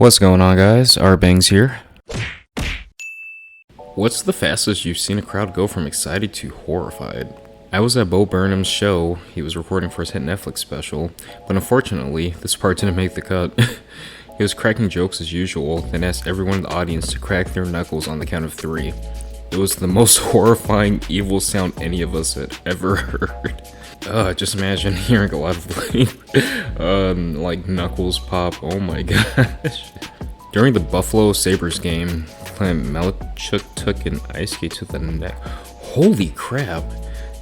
What's going on, guys? rBangerz here. What's the fastest you've seen a crowd go from excited to horrified? I was at Bo Burnham's show. He was recording for his hit Netflix special, but unfortunately, this part didn't make the cut. He was cracking jokes as usual, then asked everyone in the audience to crack their knuckles on the count of 3. It was the most horrifying, evil sound any of us had ever heard. Just imagine hearing a lot of like knuckles pop. Oh my gosh. During the Buffalo Sabres game, Clint Melchuk took an ice skate to the neck. Holy crap!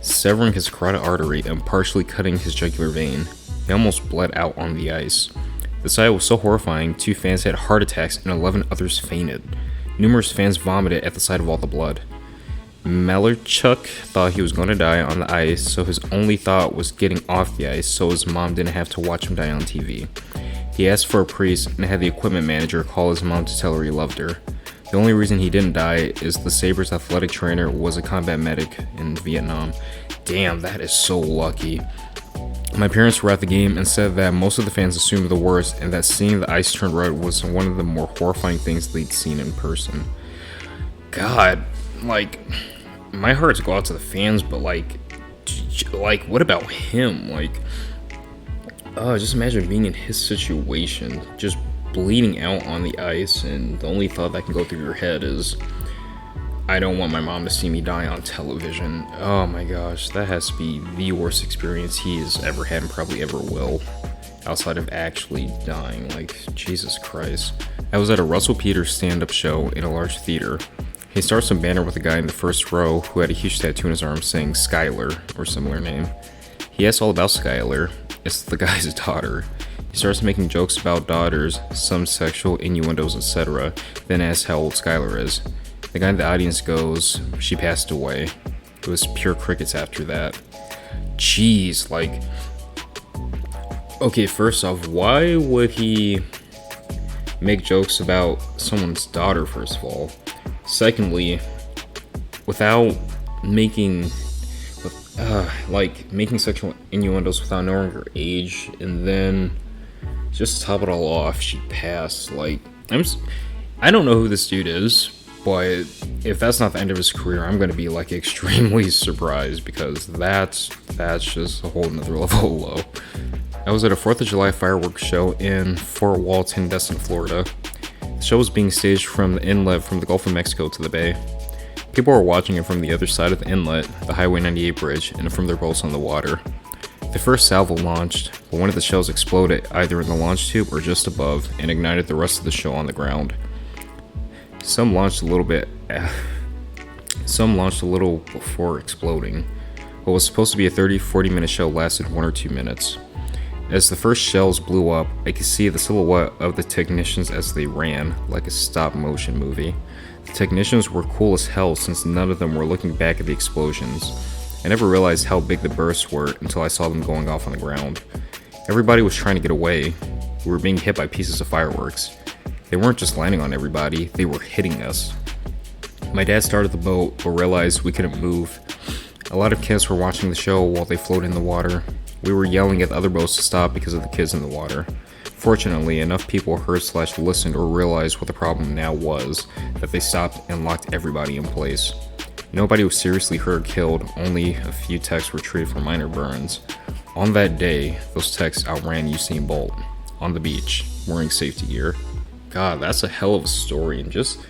Severing his carotid artery and partially cutting his jugular vein. He almost bled out on the ice. The sight was so horrifying, 2 fans had heart attacks and 11 others fainted. Numerous fans vomited at the sight of all the blood. Melchuk thought he was going to die on the ice, so his only thought was getting off the ice so his mom didn't have to watch him die on TV. He asked for a priest and had the equipment manager call his mom to tell her he loved her. The only reason he didn't die is the Sabres athletic trainer was a combat medic in Vietnam. Damn, that is so lucky. My parents were at the game and said that most of the fans assumed the worst and that seeing the ice turn red was one of the more horrifying things they'd seen in person. God, like, my hearts go out to the fans, but like, what about him? Like, just imagine being in his situation, just bleeding out on the ice, and the only thought that can go through your head is, I don't want my mom to see me die on television. Oh my gosh, that has to be the worst experience he has ever had and probably ever will, outside of actually dying. Like, Jesus Christ. I was at a Russell Peters stand-up show in a large theater. He starts some banner with a guy in the first row who had a huge tattoo on his arm saying Skylar, or similar name. He asks all about Skylar. It's the guy's daughter. He starts making jokes about daughters, some sexual innuendos, etc., then asks how old Skylar is. The guy in the audience goes, she passed away. It was pure crickets after that. Jeez, like... Okay, first off, why would he make jokes about someone's daughter, first of all? Secondly, without making sexual innuendos without knowing her age, and then just to top it all off, she passed. Like, I don't know who this dude is, but if that's not the end of his career, I'm gonna be like extremely surprised, because that's just a whole nother level low. I was at a 4th of July fireworks show in Fort Walton, Florida. The show was being staged from the inlet from the Gulf of Mexico to the bay. People were watching it from the other side of the inlet, the Highway 98 bridge, and from their boats on the water. The first salvo launched, but one of the shells exploded either in the launch tube or just above and ignited the rest of the show on the ground. Some launched a little before exploding. What was supposed to be a 30-40 minute show lasted 1 or 2 minutes. As the first shells blew up, I could see the silhouette of the technicians as they ran, like a stop-motion movie. The technicians were cool as hell since none of them were looking back at the explosions. I never realized how big the bursts were until I saw them going off on the ground. Everybody was trying to get away. We were being hit by pieces of fireworks. They weren't just landing on everybody, they were hitting us. My dad started the boat, but realized we couldn't move. A lot of kids were watching the show while they floated in the water. We were yelling at the other boats to stop because of the kids in the water. Fortunately, enough people heard/listened or realized what the problem now was, that they stopped and locked everybody in place. Nobody was seriously hurt or killed, only a few techs were treated for minor burns. On that day, those techs outran Usain Bolt on the beach, wearing safety gear. God, that's a hell of a story, and just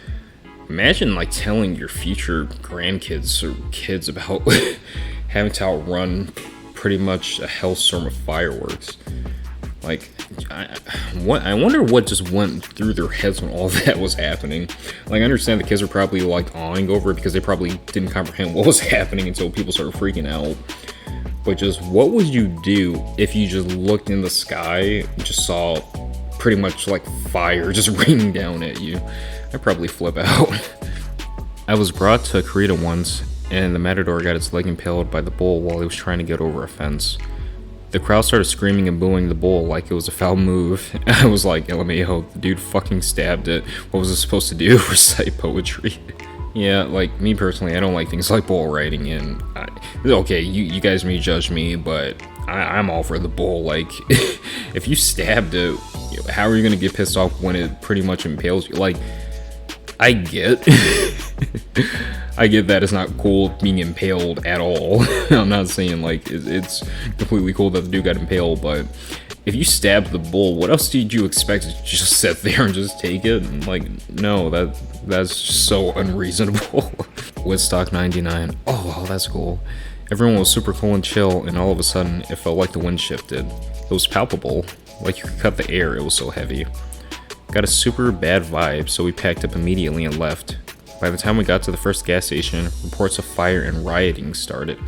imagine like telling your future grandkids or kids about having to outrun pretty much a hellstorm of fireworks. Like, I wonder what just went through their heads when all that was happening. Like, I understand the kids are probably like awing over it because they probably didn't comprehend what was happening until people started freaking out. But just what would you do if you just looked in the sky and just saw pretty much like fire just raining down at you? I'd probably flip out. I was brought to a corrida once, and the matador got its leg impaled by the bull while he was trying to get over a fence. The crowd started screaming and booing the bull like it was a foul move. I was like, LMAO, the dude fucking stabbed it. What was it supposed to do? Recite poetry? Yeah, like, me personally, I don't like things like bull riding, and okay, you guys may judge me, but I'm all for the bull. Like, if you stabbed it, how are you gonna get pissed off when it pretty much impales you? Like, I get I get that it's not cool being impaled at all. I'm not saying like it's completely cool that the dude got impaled, but if you stabbed the bull, what else did you expect to just sit there and just take it? And like, no, that's just so unreasonable. Woodstock 99. Oh, that's cool. Everyone was super cool and chill, and all of a sudden, it felt like the wind shifted. It was palpable, like you could cut the air, it was so heavy. Got a super bad vibe, so we packed up immediately and left. By the time we got to the first gas station, reports of fire and rioting started.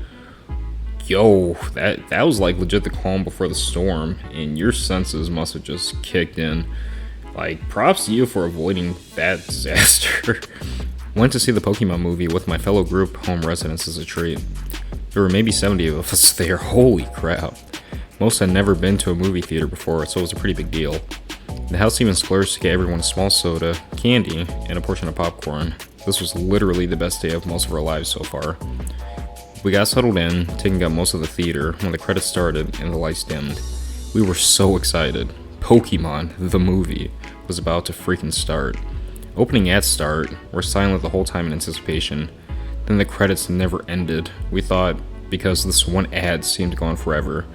Yo, that was like legit the calm before the storm, and your senses must have just kicked in. Like, props to you for avoiding that disaster. Went to see the Pokemon movie with my fellow group home residents as a treat. There were maybe 70 of us there, holy crap. Most had never been to a movie theater before, so it was a pretty big deal. The house even splurged to get everyone a small soda, candy, and a portion of popcorn. This was literally the best day of most of our lives so far. We got settled in, taking up most of the theater when the credits started and the lights dimmed. We were so excited. Pokemon, the movie, was about to freaking start. Opening at start, we're silent the whole time in anticipation. Then the credits never ended. We thought, because this one ad seemed to go on forever,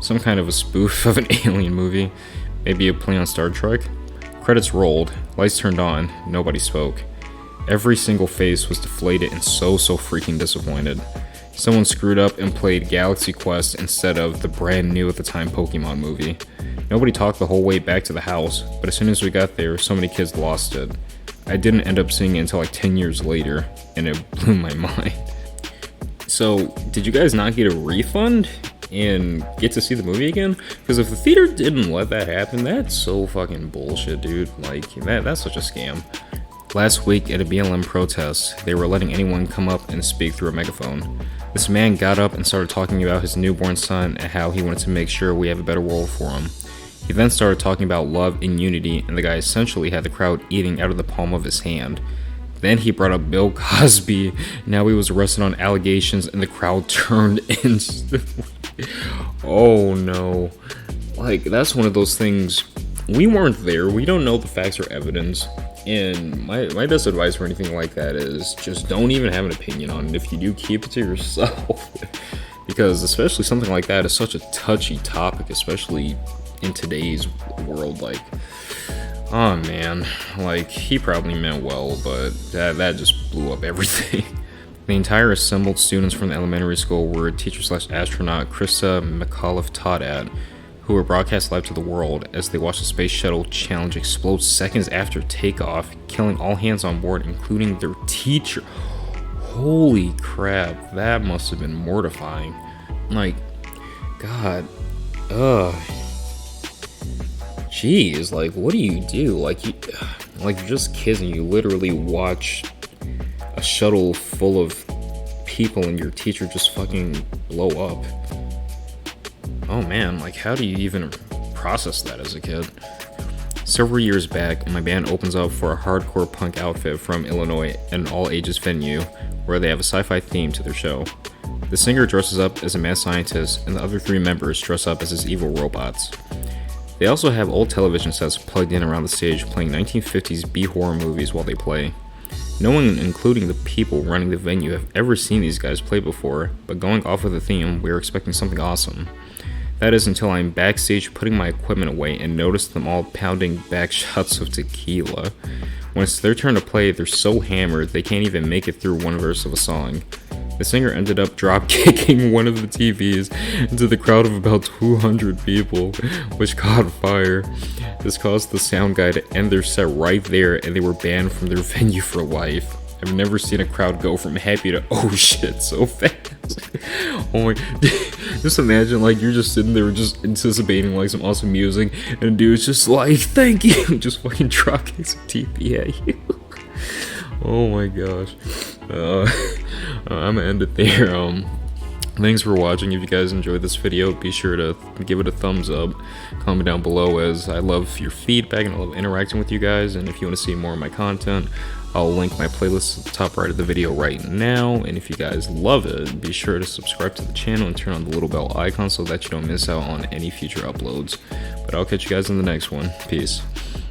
some kind of a spoof of an alien movie, maybe a play on Star Trek. Credits rolled, lights turned on, nobody spoke. Every single face was deflated and so freaking disappointed. Someone screwed up and played Galaxy Quest instead of the brand new at the time Pokemon movie. Nobody talked the whole way back to the house, but as soon as we got there, so many kids lost it. I didn't end up seeing it until like 10 years later, and it blew my mind. So, did you guys not get a refund and get to see the movie again? Because if the theater didn't let that happen, that's so fucking bullshit, dude. Like, that's such a scam. Last week at a BLM protest, they were letting anyone come up and speak through a megaphone. This man got up and started talking about his newborn son and how he wanted to make sure we have a better world for him. He then started talking about love and unity, and the guy essentially had the crowd eating out of the palm of his hand. Then he brought up Bill Cosby. Now he was arrested on allegations, and the crowd turned instantly. Oh no. Like, that's one of those things. We weren't there. We don't know the facts or evidence. And my best advice for anything like that is just don't even have an opinion on it. If you do, keep it to yourself. Because especially something like that is such a touchy topic, especially in today's world. Like, oh man, like, he probably meant well, but that just blew up everything. The entire assembled students from the elementary school were teacher/astronaut Krista McAuliffe-Todd, who were broadcast live to the world as they watched the Space Shuttle Challenge explode seconds after takeoff, killing all hands on board, including their teacher. Holy crap, that must have been mortifying. Like, God, jeez, like, what do you do? Like, you're just kids and you literally watch a shuttle full of people and your teacher just fucking blow up. Oh man, like, how do you even process that as a kid? Several years back, my band opens up for a hardcore punk outfit from Illinois at an all-ages venue where they have a sci-fi theme to their show. The singer dresses up as a mad scientist, and the other three members dress up as his evil robots. They also have old television sets plugged in around the stage playing 1950s B-horror movies while they play. No one, including the people running the venue, have ever seen these guys play before, but going off of the theme, we were expecting something awesome. That is until I'm backstage putting my equipment away and notice them all pounding back shots of tequila. When it's their turn to play, they're so hammered they can't even make it through one verse of a song. The singer ended up drop kicking one of the TVs into the crowd of about 200 people, which caught fire. This caused the sound guy to end their set right there, and they were banned from their venue for life. I've never seen a crowd go from happy to oh shit so fast. Oh my, just imagine like you're just sitting there just anticipating like some awesome music, and a dude's just like, thank you, just fucking drop kicking some TV at you. Oh my gosh. I'm gonna end it there. Thanks for watching. If you guys enjoyed this video, be sure to give it a thumbs up. Comment down below, as I love your feedback and I love interacting with you guys. And if you want to see more of my content, I'll link my playlist at the top right of the video right now, and if you guys love it, be sure to subscribe to the channel and turn on the little bell icon so that you don't miss out on any future uploads. But I'll catch you guys in the next one. Peace.